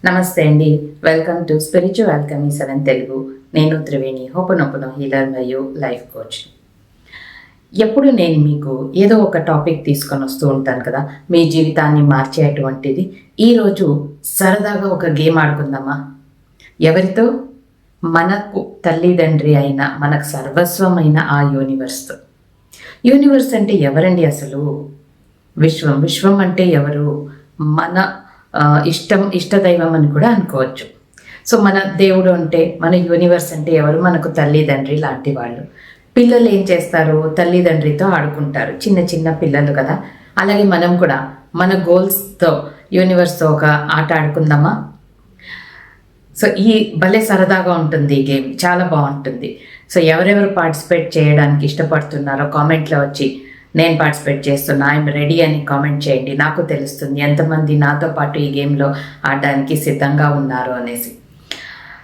నమస్తే అండి. Welcome to spiritual Alchemy 7 Telugu. నేను త్రివేణి, హోపనోపనో హీలర్ మరియు లైఫ్ కోచ్. ఎప్పుడు నేను మీకు ఏదో ఒక టాపిక్ తీసుకొని వస్తూ ఉంటాను కదా, మీ జీవితాన్ని మార్చేటువంటిది. ఈరోజు సరదాగా ఒక గేమ్ ఆడుకుందామా? ఎవరితో? మనకు తల్లిదండ్రి అయిన, మనకు సర్వస్వమైన ఆ యూనివర్స్తో. యూనివర్స్ అంటే ఎవరండి అసలు? విశ్వం. విశ్వం అంటే ఎవరు? మన ఇష్టదైవం అని కూడా అనుకోవచ్చు. సో మన దేవుడు అంటే, మన యూనివర్స్ అంటే ఎవరు? మనకు తల్లిదండ్రి లాంటి వాళ్ళు. పిల్లలు ఏం చేస్తారు? తల్లిదండ్రితో ఆడుకుంటారు, చిన్న చిన్న పిల్లలు కదా. అలాగే మనం కూడా మన గోల్స్తో యూనివర్స్తో ఒక ఆట ఆడుకుందామా? సో ఈ భలే సరదాగా ఉంటుంది ఈ గేమ్, చాలా బాగుంటుంది. సో ఎవరెవరు పార్టిసిపేట్ చేయడానికి ఇష్టపడుతున్నారో కామెంట్లో వచ్చి నేను పార్టిసిపేట్ చేస్తున్నా, ఐఎమ్ రెడీ అని కామెంట్ చేయండి. నాకు తెలుస్తుంది ఎంతమంది నాతో పాటు ఈ గేమ్లో ఆడడానికి సిద్ధంగా ఉన్నారు అనేసి.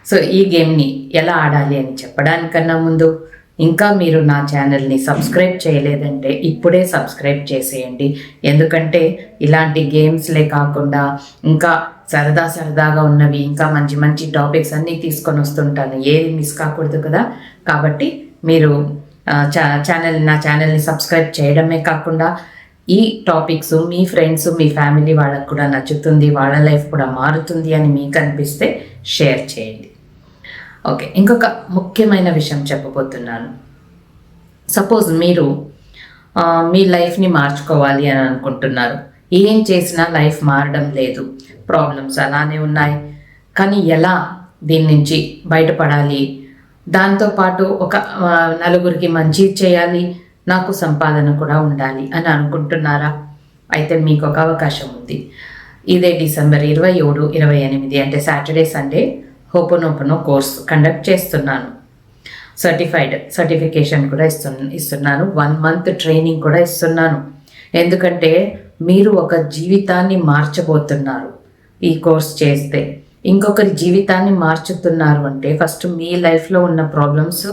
సో ఈ గేమ్ని ఎలా ఆడాలి అని చెప్పడానికన్నా ముందు, ఇంకా మీరు నా ఛానల్ని సబ్స్క్రైబ్ చేయలేదంటే ఇప్పుడే సబ్స్క్రైబ్ చేసేయండి. ఎందుకంటే ఇలాంటి గేమ్స్లే కాకుండా ఇంకా సరదాగా ఉన్నవి, ఇంకా మంచి మంచి టాపిక్స్ అన్నీ తీసుకొని వస్తుంటాను. ఏది మిస్ కాకూడదు కదా. కాబట్టి మీరు నా ఛానల్ని సబ్స్క్రైబ్ చేయడమే కాకుండా ఈ టాపిక్స్ మీ ఫ్రెండ్స్, మీ ఫ్యామిలీ వాళ్ళకు కూడా నచ్చుతుంది, వాళ్ళ లైఫ్ కూడా మారుతుంది అని మీకు అనిపిస్తే షేర్ చేయండి. ఓకే, ఇంకొక ముఖ్యమైన విషయం చెప్పబోతున్నాను. సపోజ్ మీరు మీ లైఫ్ని మార్చుకోవాలి అని అనుకుంటున్నారు. ఏం చేసినా లైఫ్ మారడం లేదు, ప్రాబ్లమ్స్ అలానే ఉన్నాయి. కానీ ఎలా దీని నుంచి బయటపడాలి, దాంతోపాటు ఒక నలుగురికి మంచి చేయాలి, నాకు సంపాదన కూడా ఉండాలి అని అనుకుంటున్నారా? అయితే మీకు ఒక అవకాశం ఉంది. ఇదే డిసెంబర్ 27, 28 అంటే Saturday Sunday ho'oponopono course conduct చేస్తున్నాను. సర్టిఫికేషన్ కూడా ఇస్తున్నాను. 1 month ట్రైనింగ్ కూడా ఇస్తున్నాను. ఎందుకంటే మీరు ఒక జీవితాన్ని మార్చబోతున్నారు ఈ కోర్స్ చేస్తే. ఇంకొకరి జీవితాన్ని మార్చుతున్నారు అంటే ఫస్ట్ మీ లైఫ్లో ఉన్న ప్రాబ్లమ్స్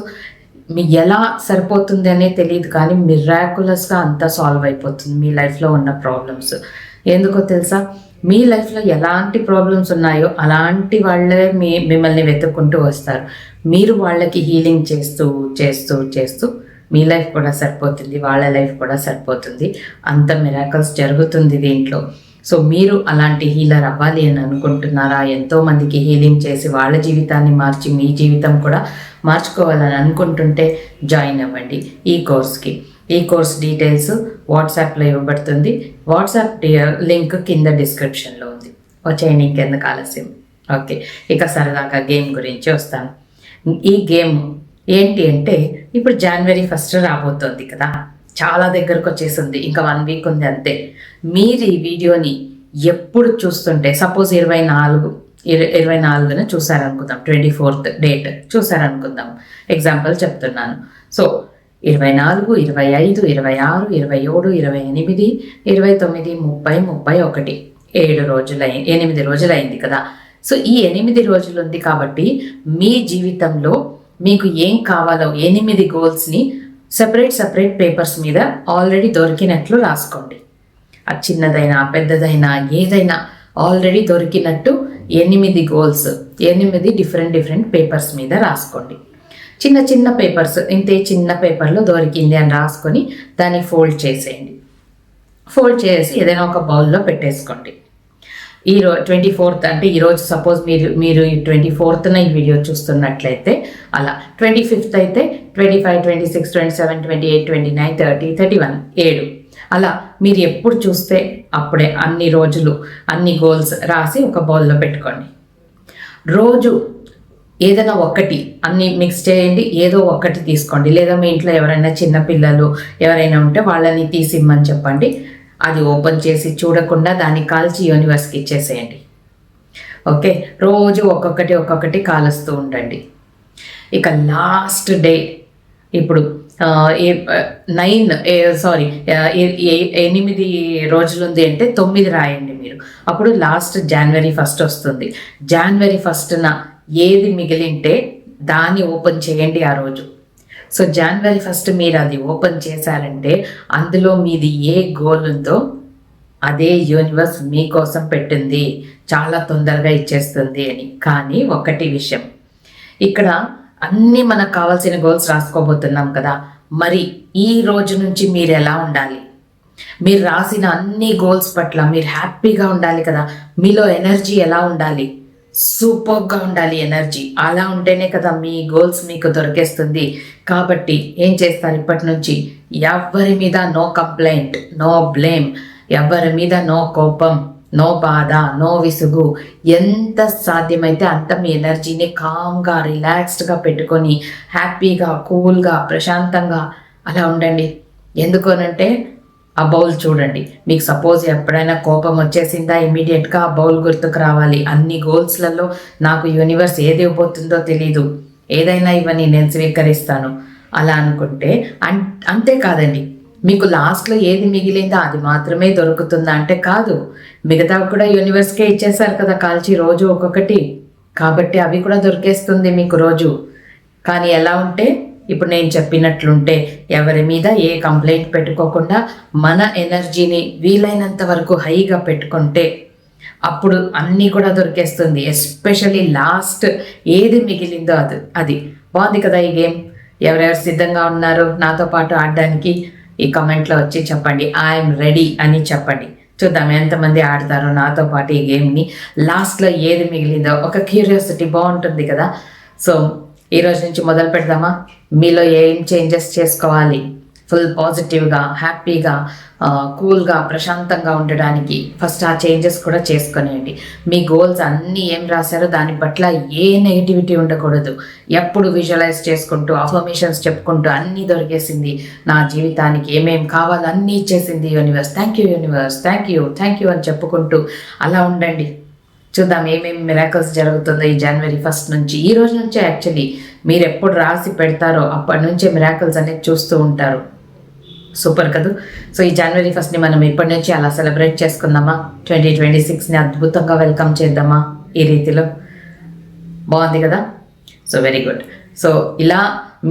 మీ ఎలా సరిపోతుంది అనే తెలియదు, కానీ మిరాకులస్గా అంతా సాల్వ్ అయిపోతుంది మీ లైఫ్లో ఉన్న ప్రాబ్లమ్స్. ఎందుకో తెలుసా? మీ లైఫ్లో ఎలాంటి ప్రాబ్లమ్స్ ఉన్నాయో అలాంటి వాళ్ళే మిమ్మల్ని వెతుక్కుంటూ వస్తారు. మీరు వాళ్ళకి హీలింగ్ చేస్తూ చేస్తూ చేస్తూ మీ లైఫ్ కూడా సరిపోతుంది, వాళ్ళ లైఫ్ కూడా సరిపోతుంది. అంత మిరాకల్స్ జరుగుతుంది దీంట్లో. సో మీరు అలాంటి హీలర్ అవ్వాలి అని అనుకుంటున్నారా? ఎంతోమందికి హీలింగ్ చేసి వాళ్ళ జీవితాన్ని మార్చి మీ జీవితం కూడా మార్చుకోవాలని అనుకుంటుంటే జాయిన్ అవ్వండి ఈ కోర్స్కి. ఈ కోర్స్ డీటెయిల్స్ వాట్సాప్లో ఇవ్వబడుతుంది. వాట్సాప్ లింక్ కింద డిస్క్రిప్షన్లో ఉంది. వచ్చేయండి, ఇంకెందుకు ఆలస్యం. ఓకే, ఇక సరదాగా గేమ్ గురించి వస్తాను. ఈ గేమ్ ఏంటి అంటే, ఇప్పుడు January 1 రాబోతోంది కదా, చాలా దగ్గరకు వచ్చేసింది. ఇంకా 1 week ఉంది అంతే. మీరు ఈ వీడియోని ఎప్పుడు చూస్తుంటే, సపోజ్ 24న చూసారనుకుందాం, 24th డేట్ చూసారనుకుందాం, ఎగ్జాంపుల్ చెప్తున్నాను. సో 24, 25, 26, 27, 28, 29, 30, 31 8 రోజులైంది కదా. సో ఈ 8 రోజులు ఉంది కాబట్టి మీ జీవితంలో మీకు ఏం కావాలో 8 గోల్స్ని సెపరేట్ పేపర్స్ మీద ఆల్రెడీ దొరికినట్లు రాసుకోండి. అది చిన్నదైనా పెద్దదైనా ఏదైనా ఆల్రెడీ దొరికినట్టు 8 గోల్స్ 8 డిఫరెంట్ పేపర్స్ మీద రాసుకోండి. చిన్న పేపర్స్, ఇంతే చిన్న పేపర్లో దొరికింది అని రాసుకొని దాన్ని ఫోల్డ్ చేసేయండి. ఫోల్డ్ చేసి ఏదైనా ఒక బౌల్లో పెట్టేసుకోండి. 24th అంటే ఈరోజు సపోజ్ మీరు 24th ఈ వీడియో చూస్తున్నట్లయితే అలా 25th అయితే 25, 26, 27, 28, 29, 30, 31 7 అలా మీరు ఎప్పుడు చూస్తే అప్పుడే అన్ని రోజులు అన్ని గోల్స్ రాసి ఒక బౌల్లో పెట్టుకోండి. రోజు ఏదైనా ఒకటి, అన్ని మిక్స్ చేయండి, ఏదో ఒకటి తీసుకోండి. లేదా మీ ఇంట్లో ఎవరైనా చిన్న పిల్లలు ఎవరైనా ఉంటే వాళ్ళని తీసి ఇమ్మని చెప్పండి. అది ఓపెన్ చేసి చూడకుండా దాన్ని కాల్చి యూనివర్స్కి ఇచ్చేసేయండి. ఓకే, రోజు ఒక్కొక్కటి కాలుస్తూ ఉండండి. ఇక లాస్ట్ డే ఇప్పుడు 8 రోజులు ఉంది అంటే 9 రాయండి మీరు. అప్పుడు లాస్ట్ January 1 వస్తుంది. January 1న ఏది మిగిలింటే దాన్ని ఓపెన్ చేయండి ఆ రోజు. సో January 1 మీరు అది ఓపెన్ చేశారంటే అందులో మీది ఏ గోల్ ఉందో అదే యూనివర్స్ మీకోసం పెట్టింది. చాలా తొందరగా ఇచ్చేస్తుంది అని. కానీ ఒకటి విషయం, ఇక్కడ అన్నీ మనకు కావాల్సిన గోల్స్ రాసుకోబోతున్నాం కదా, మరి ఈ రోజు నుంచి మీరు ఎలా ఉండాలి? మీరు రాసిన అన్ని గోల్స్ పట్ల మీరు హ్యాపీగా ఉండాలి కదా. మీలో ఎనర్జీ ఎలా ఉండాలి? సూపర్గా ఉండాలి ఎనర్జీ. అలా ఉంటేనే కదా మీ గోల్స్ మీకు దొరికేస్తుంది. కాబట్టి ఏం చేస్తారు, ఇప్పటి నుంచి ఎవరి మీద నో కంప్లైంట్, నో బ్లేమ్, ఎవరి మీద నో కోపం, నో బాధ, నో విసుగు. ఎంత సాధ్యమైతే అంత మీ ఎనర్జీని కామ్గా రిలాక్స్డ్గా పెట్టుకొని హ్యాపీగా కూల్గా ప్రశాంతంగా అలా ఉండండి. ఎందుకోనంటే ఆ బౌల్ చూడండి, మీకు సపోజ్ ఎప్పుడైనా కోపం వచ్చేసిందా, ఇమీడియట్గా ఆ బౌల్ గుర్తుకు రావాలి. అన్ని గోల్స్లలో నాకు యూనివర్స్ ఏది ఇవ్వబోతుందో తెలీదు, ఏదైనా ఇవన్నీ నేను స్వీకరిస్తాను అలా అనుకుంటే అంతేకాదండి, మీకు లాస్ట్లో ఏది మిగిలిందో అది మాత్రమే దొరుకుతుందా అంటే కాదు. మిగతా కూడా యూనివర్స్కే ఇచ్చేసారు కదా కాల్చి రోజు ఒక్కొక్కటి. కాబట్టి అవి కూడా దొరికేస్తుంది మీకు రోజు. కానీ ఎలా ఉంటే, ఇప్పుడు నేను చెప్పినట్లుంటే, ఎవరి మీద ఏ కంప్లైంట్ పెట్టుకోకుండా మన ఎనర్జీని వీలైనంత వరకు హైగా పెట్టుకుంటే అప్పుడు అన్నీ కూడా దొరికేస్తుంది. ఎస్పెషల్లీ లాస్ట్ ఏది మిగిలిందో అది బాగుంది కదా ఈ గేమ్. ఎవరెవరు సిద్ధంగా ఉన్నారు నాతో పాటు ఆడడానికి ఈ కామెంట్లో వచ్చి చెప్పండి. ఐఎమ్ రెడీ అని చెప్పండి. చూద్దాం ఎంతమంది ఆడతారో నాతో పాటు ఈ గేమ్ని. లాస్ట్లో ఏది మిగిలిందో ఒక క్యూరియాసిటీ బాగుంటుంది కదా. సో ఈరోజు నుంచి మొదలు పెడదామా? మీలో ఏం చేంజెస్ చేసుకోవాలి ఫుల్ పాజిటివ్గా, హ్యాపీగా, కూల్గా, ప్రశాంతంగా ఉండడానికి ఫస్ట్ ఆ చేంజెస్ కూడా చేసుకునేయండి. మీ గోల్స్ అన్నీ ఏం రాశారో దాని పట్ల ఏ నెగిటివిటీ ఉండకూడదు. ఎప్పుడు విజువలైజ్ చేసుకుంటూ అఫర్మేషన్స్ చెప్పుకుంటూ అన్నీ దొరికేసింది, నా జీవితానికి ఏమేం కావాలో అన్నీ ఇచ్చేసింది universe, thank you universe, thank you అని చెప్పుకుంటూ అలా ఉండండి. చూద్దాం ఏమేమి మిరాకల్స్ జరుగుతుందో ఈ జనవరి 1 నుంచి. ఈ రోజు నుంచే యాక్చువల్లీ మీరు ఎప్పుడు రాసి పెడతారో అప్పటి నుంచే మిరాకల్స్ అనేది చూస్తూ ఉంటారు. సూపర్ కదా. సో ఈ జనవరి 1ని మనం ఇప్పటి నుంచి అలా సెలబ్రేట్ చేసుకుందామా? 2026ని అద్భుతంగా వెల్కమ్ చేద్దామా ఈ రీతిలో? బాగుంది కదా. So very good. సో ఇలా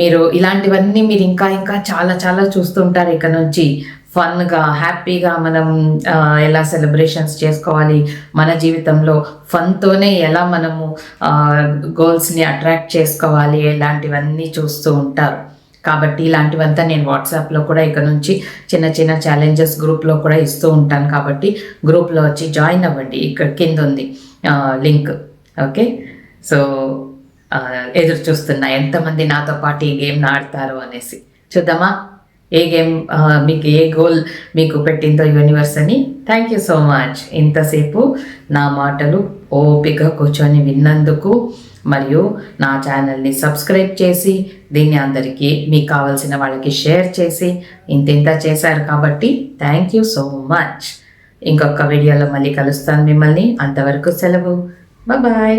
మీరు ఇలాంటివన్నీ మీరు ఇంకా చాలా చాలా చూస్తుంటారు. ఇక నుంచి ఫన్గా, హ్యాపీగా మనం ఎలా సెలబ్రేషన్స్ చేసుకోవాలి, మన జీవితంలో ఫన్తోనే ఎలా మనము గోల్స్ని అట్రాక్ట్ చేసుకోవాలి, ఇలాంటివన్నీ చూస్తూ ఉంటారు. కాబట్టి ఇలాంటివంతా నేను వాట్సాప్లో కూడా ఇక నుంచి చిన్న చిన్న ఛాలెంజెస్ గ్రూప్లో కూడా ఇస్తూ ఉంటాను. కాబట్టి గ్రూప్లో వచ్చి జాయిన్ అవ్వండి. ఇక్కడ కింద ఉంది లింక్. ఓకే. సో ఎదురు చూస్తున్నా ఎంతమంది నాతో పాటు ఈ గేమ్ని ఆడతారు అనేసి. చూద్దామా ఏ గేమ్ మీకు ఏ గోల్ మీకు పెట్టిందో యూనివర్స్ అని. థ్యాంక్ యూ సో మచ్ ఇంతసేపు నా మాటలు ఓపిక కూర్చొని విన్నందుకు, మరియు నా ఛానల్ని సబ్స్క్రైబ్ చేసి దీన్ని అందరికీ మీకు కావాల్సిన వాళ్ళకి షేర్ చేసి ఇంత చేశారు. కాబట్టి థ్యాంక్ యూ సో మచ్. ఇంకొక వీడియోలో మళ్ళీ కలుస్తాను మిమ్మల్ని. అంతవరకు సెలవు. బాయ్.